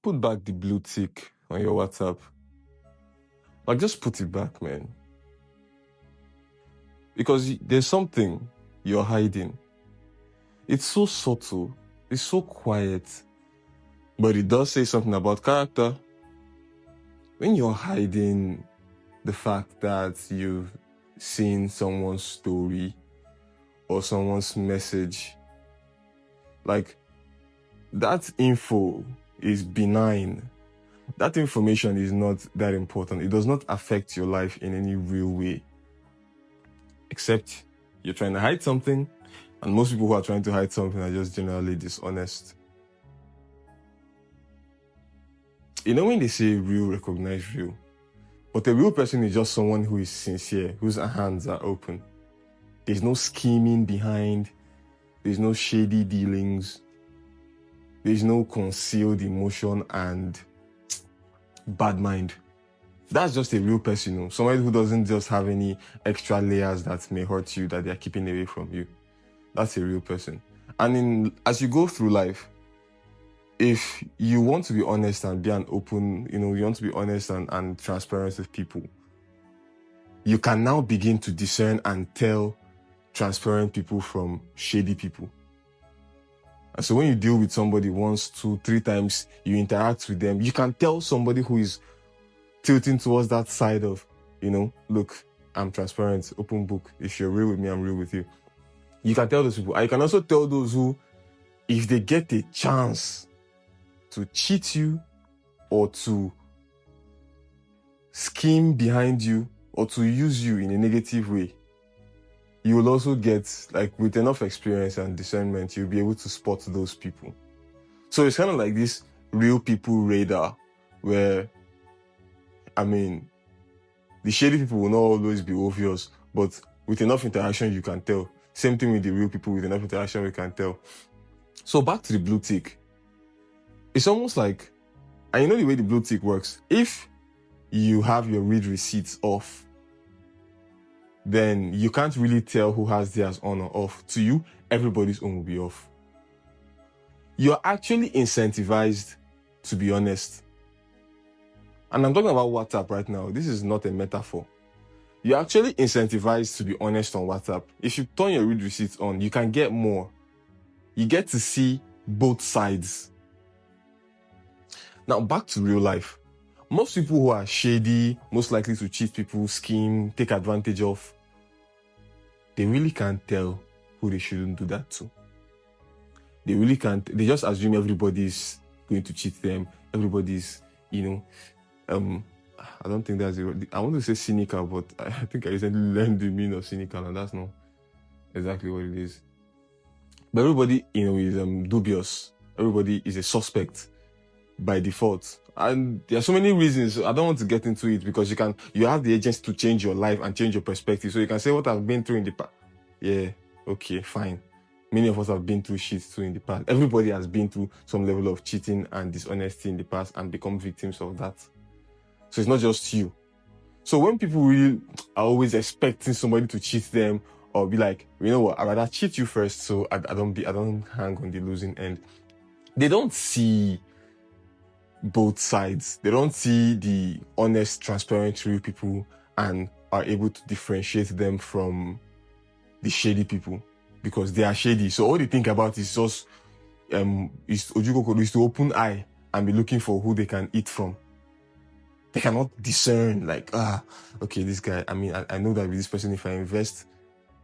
Put back the blue tick on your WhatsApp. Like, just put it back, man. Because there's something you're hiding. It's so subtle. It's so quiet. But it does say something about character. When you're hiding the fact that you've seen someone's story or someone's message, like, that info is benign. That information is not that important. It does not affect your life in any real way. Except you're trying to hide something, and most people who are trying to hide something are just generally dishonest. You know when they say real recognize real? But a real person is just someone who is sincere, whose hands are open. There's no scheming behind. There's no shady dealings. There's no concealed emotion and bad mind. That's just a real person, somebody who doesn't just have any extra layers that may hurt you, that they're keeping away from you. That's a real person. And as you go through life, if you want to be honest and be an open, you want to be honest and transparent with people, you can now begin to discern and tell transparent people from shady people. And so when you deal with somebody once, 2, 3 times, you interact with them, you can tell somebody who is tilting towards that side of, look, I'm transparent, open book. If you're real with me, I'm real with you. You can tell those people. And you can also tell those who, if they get a chance to cheat you or to scheme behind you or to use you in a negative way, you will also get, with enough experience and discernment, you'll be able to spot those people. So it's kind of like this real people radar where, the shady people will not always be obvious, but with enough interaction, you can tell. Same thing with the real people, with enough interaction, we can tell. So back to the blue tick. It's almost like, and you know the way the blue tick works, if you have your read receipts off, then you can't really tell who has theirs on or off. To you, everybody's own will be off. You're actually incentivized to be honest. And I'm talking about WhatsApp right now. This is not a metaphor. You're actually incentivized to be honest on WhatsApp. If you turn your read receipts on, you can get more. You get to see both sides. Now, back to real life. Most people who are shady, most likely to cheat people, scheme, take advantage of, they really can't tell who they shouldn't do that to. They really can't. They just assume everybody's going to cheat them. Everybody's, I don't think that's it. I want to say cynical, but I think I recently learned the meaning of cynical, and that's not exactly what it is. But everybody, is dubious. Everybody is a suspect by default. And there are so many reasons. I don't want to get into it because you have the agency to change your life and change your perspective. So you can say what I've been through in the past. Yeah, okay, fine. Many of us have been through shit too in the past. Everybody has been through some level of cheating and dishonesty in the past and become victims of that. So it's not just you. So when people really are always expecting somebody to cheat them or be like, you know what, I'd rather cheat you first so I don't hang on the losing end. They don't see both sides. They don't see the honest, transparent, real people and are able to differentiate them from the shady people because they are shady. So all they think about is just is to open eye and be looking for who they can eat from. They cannot discern okay, this guy, I know that with this person, if I invest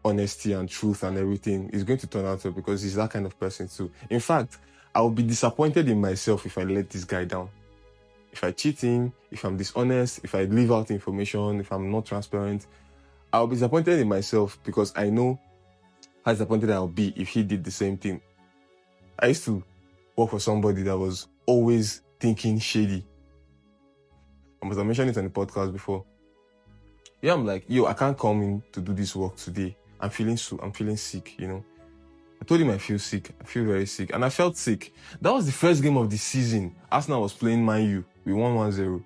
honesty and truth and everything, it's going to turn out well because he's that kind of person too. In fact, I will be disappointed in myself if I let this guy down. If I cheat him, if I'm dishonest, if I leave out information, if I'm not transparent, I'll be disappointed in myself because I know how disappointed I'll be if he did the same thing. I used to work for somebody that was always thinking shady. I must have mentioned it on the podcast before. Yeah, I'm like, I can't come in to do this work today. I'm feeling sick, I told him I feel sick. I feel very sick. And I felt sick. That was the first game of the season. Arsenal was playing Man U. We won 1-0. And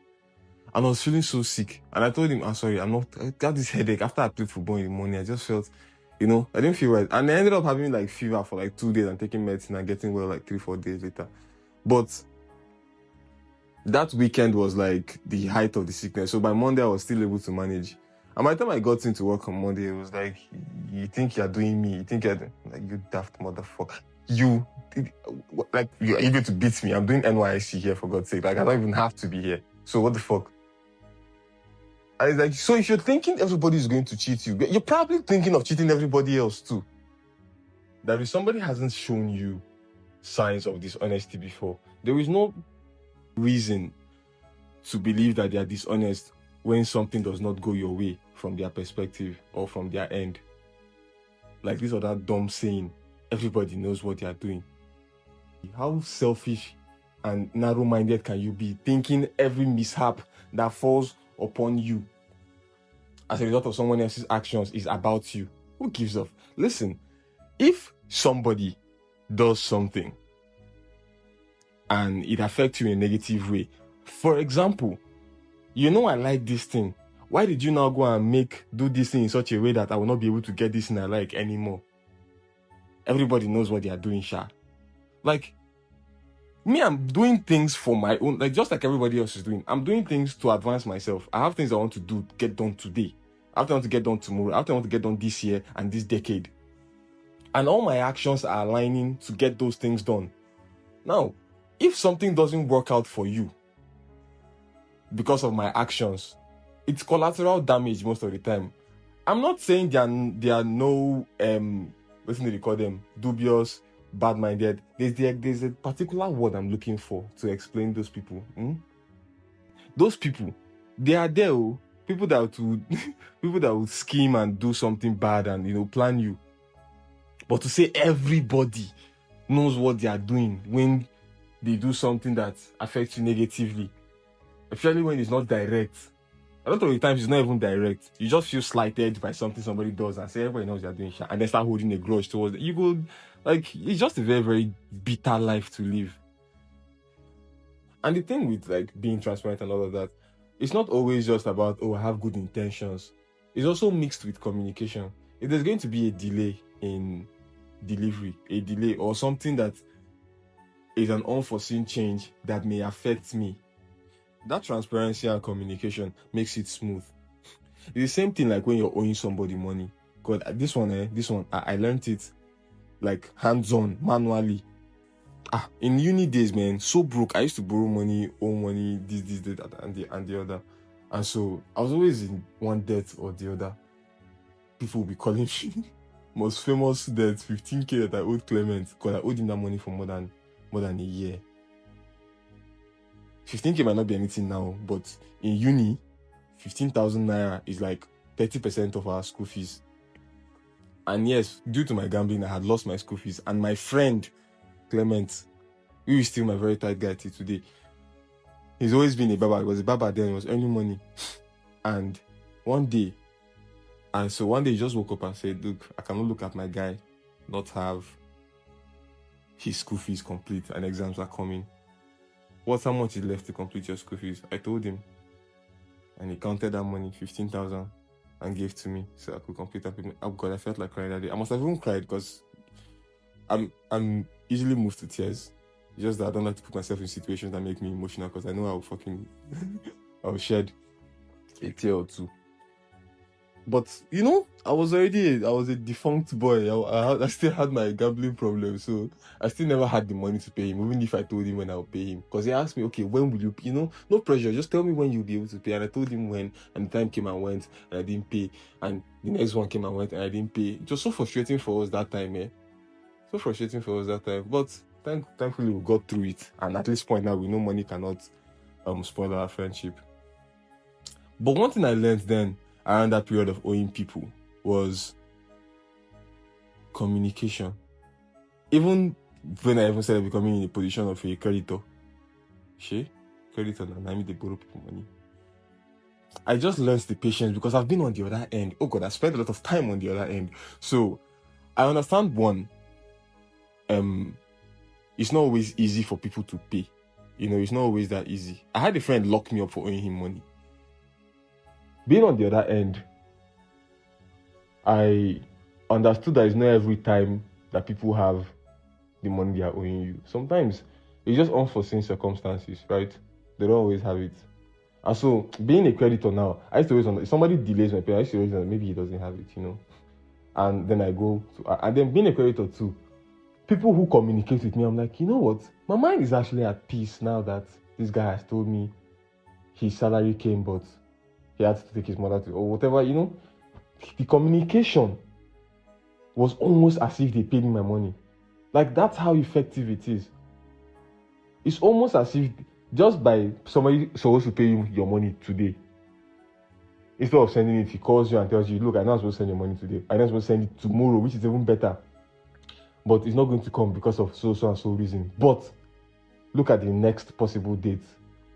I was feeling so sick. And I told him, I'm sorry, I got this headache. After I played football in the morning, I just felt, I didn't feel right. And I ended up having fever for 2 days and taking medicine and getting well 3-4 days later. But that weekend was like the height of the sickness. So by Monday, I was still able to manage. And by the time I got into work on Monday, it was like, you think you're doing me? You think you're like, you daft motherfucker. You're able to beat me. I'm doing NYC here, for God's sake. Like, I don't even have to be here. So what the fuck? And it's like, so if you're thinking everybody is going to cheat you, you're probably thinking of cheating everybody else too. That if somebody hasn't shown you signs of dishonesty before, there is no reason to believe that they are dishonest when something does not go your way from their perspective or from their end. Like this other dumb saying, everybody knows what they are doing. How selfish and narrow-minded can you be, thinking every mishap that falls upon you as a result of someone else's actions is about you? Who gives up? Listen, if somebody does something and it affects you in a negative way, for example, you know I like this thing. Why did you now go and do this thing in such a way that I will not be able to get this thing I like anymore? Everybody knows what they are doing, Sha. Like, me, I'm doing things for my own, like just like everybody else is doing. I'm doing things to advance myself. I have things I want to do, get done today. I have to get done tomorrow. I have to want to get done this year and this decade. And all my actions are aligning to get those things done. Now, if something doesn't work out for you because of my actions, it's collateral damage most of the time. I'm not saying there are no, what do they call them, dubious, bad-minded. There's a particular word I'm looking for to explain those people. Those people, they are there, people that would scheme and do something bad and plan you. But to say everybody knows what they are doing when they do something that affects you negatively, especially when it's not direct. A lot of the times it's not even direct. You just feel slighted by something somebody does and say everybody knows you're doing shit, and then start holding a grudge towards it. You go, like, it's just a very, very bitter life to live. And the thing with like being transparent and all of that, it's not always just about, I have good intentions. It's also mixed with communication. If there's going to be a delay in delivery, a delay or something that is an unforeseen change that may affect me, that transparency and communication makes it smooth. It's the same thing like when you're owing somebody money. God, this one, I learned it like hands-on, manually. In uni days, man, so broke. I used to borrow money, owe money, this, that, and the other. And so I was always in one debt or the other. People will be calling me most famous debt, 15K that I owed Clement, because I owed him that money for more than a year. 15K might not be anything now, but in uni, 15,000 naira is like 30% of our school fees. And yes, due to my gambling, I had lost my school fees. And my friend, Clement, who is still my very tight guy till today, he's always been a baba. He was a baba then, he was earning money. And one day he just woke up and said, look, I cannot look at my guy not have his school fees complete and exams are coming. What's how much is left to complete your school fees? I told him. And he counted that money, 15,000, and gave to me so I could complete that payment. Oh God, I felt like crying that day. I must have even cried because I'm easily moved to tears. It's just that I don't like to put myself in situations that make me emotional because I know I'll shed a tear or two. But, I was a defunct boy. I still had my gambling problem. So I still never had the money to pay him, even if I told him when I'll pay him. Because he asked me, okay, when will you, no pressure. Just tell me when you'll be able to pay. And I told him when, and the time came and went, and I didn't pay. And the next one came and went, and I didn't pay. It was so frustrating for us that time, So frustrating for us that time. But thankfully, we got through it. And at this point now, we know money cannot spoil our friendship. But one thing I learned then, around that period of owing people, was communication. Even when I started becoming in a position of a creditor, creditor, and I mean they borrow people money, I just learned the patience because I've been on the other end. Oh God, I spent a lot of time on the other end. So I understand one, it's not always easy for people to pay. It's not always that easy. I had a friend lock me up for owing him money. Being on the other end, I understood that it's not every time that people have the money they are owing you. Sometimes it's just unforeseen circumstances, right? they don't always have it. And so, being a creditor now, I used to always wonder, if somebody delays my payment, I used to always wonder, maybe he doesn't have it. And then I go to, and then being a creditor too, people who communicate with me, I'm like, you know what? My mind is actually at peace now that this guy has told me his salary came, but he had to take his mother to, or whatever, The communication was almost as if they paid me my money. Like, that's how effective it is. It's almost as if just by somebody supposed to pay you your money today, instead of sending it, he calls you and tells you, look, I'm not supposed to send your money today. I'm not supposed to send it tomorrow, which is even better. But it's not going to come because of so and so reason. But look at the next possible date.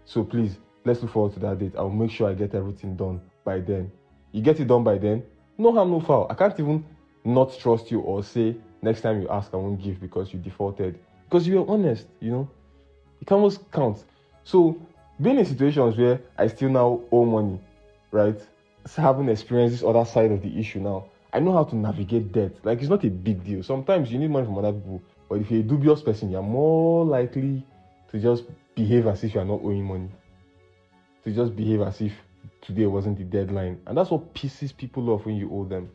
So please, let's look forward to that date. I'll make sure I get everything done by then. You get it done by then, no harm, no foul. I can't even not trust you or say next time you ask, I won't give because you defaulted. Because you were honest, It can almost count. So being in situations where I still now owe money, right? Having experienced this other side of the issue now, I know how to navigate debt. Like, it's not a big deal. Sometimes you need money from other people, but if you're a dubious person, you're more likely to just behave as if you're not owing money. To just behave as if today wasn't the deadline. And that's what pisses people off when you owe them.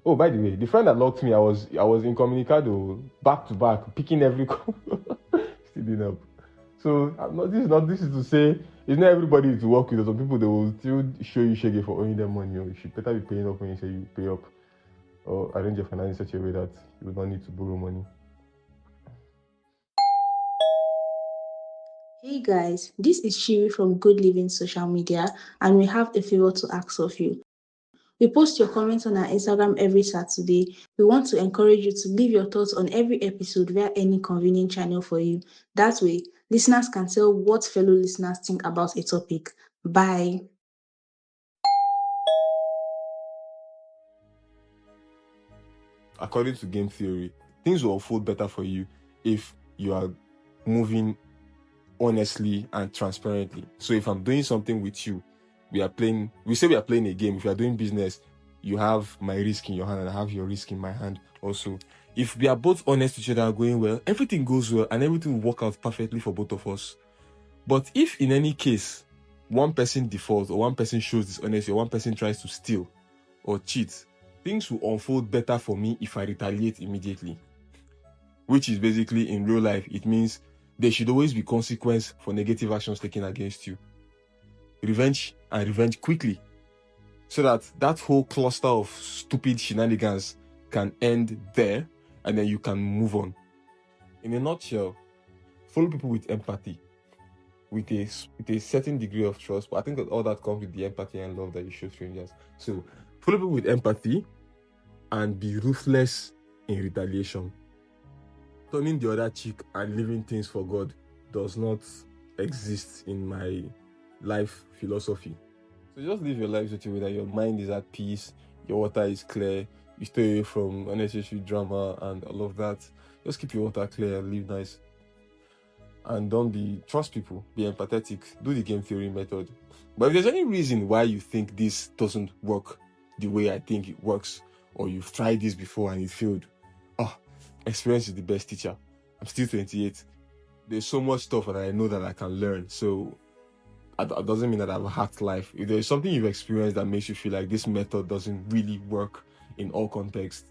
Oh, by the way, the friend that locked me, I was incommunicado, back to back, picking every call. Still didn't help. So this is to say it's not everybody to work with. Some people, they will still show you shaggy for owing them money, or you should better be paying up when you say you pay up, or arrange your finance in such a way that you will not need to borrow money. Hey guys, this is Shiri from Good Living Social Media, and we have a favor to ask of you. We post your comments on our Instagram every Saturday. We want to encourage you to leave your thoughts on every episode via any convenient channel for you. That way, listeners can tell what fellow listeners think about a topic. Bye. According to game theory, things will unfold better for you if you are moving honestly and transparently. So if I'm doing something with you, we say we are playing a game. If you are doing business, you have my risk in your hand and I have your risk in my hand also. If we are both honest with each other and going well, everything goes well and everything will work out perfectly for both of us. But if in any case, one person defaults or one person shows dishonesty or one person tries to steal or cheat, things will unfold better for me if I retaliate immediately. Which is basically, in real life, it means there should always be consequence for negative actions taken against you. Revenge, and revenge quickly. So that whole cluster of stupid shenanigans can end there and then you can move on. In a nutshell, follow people with empathy, with a certain degree of trust, but I think that all that comes with the empathy and love that you show strangers. So follow people with empathy and be ruthless in retaliation. Turning the other cheek and leaving things for God does not exist in my life philosophy. So just live your life such a way that your mind is at peace, your water is clear, you stay away from unnecessary drama and all of that. Just keep your water clear and live nice. And trust people, be empathetic, do the game theory method. But if there's any reason why you think this doesn't work the way I think it works, or you've tried this before and it failed, experience is the best teacher. I'm still 28. There's so much stuff that I know that I can learn. So that doesn't mean that I've hacked life. If there's something you've experienced that makes you feel like this method doesn't really work in all contexts,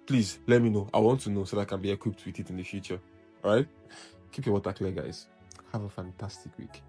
please let me know. I want to know so that I can be equipped with it in the future. All right? Keep your water clear, guys. Have a fantastic week.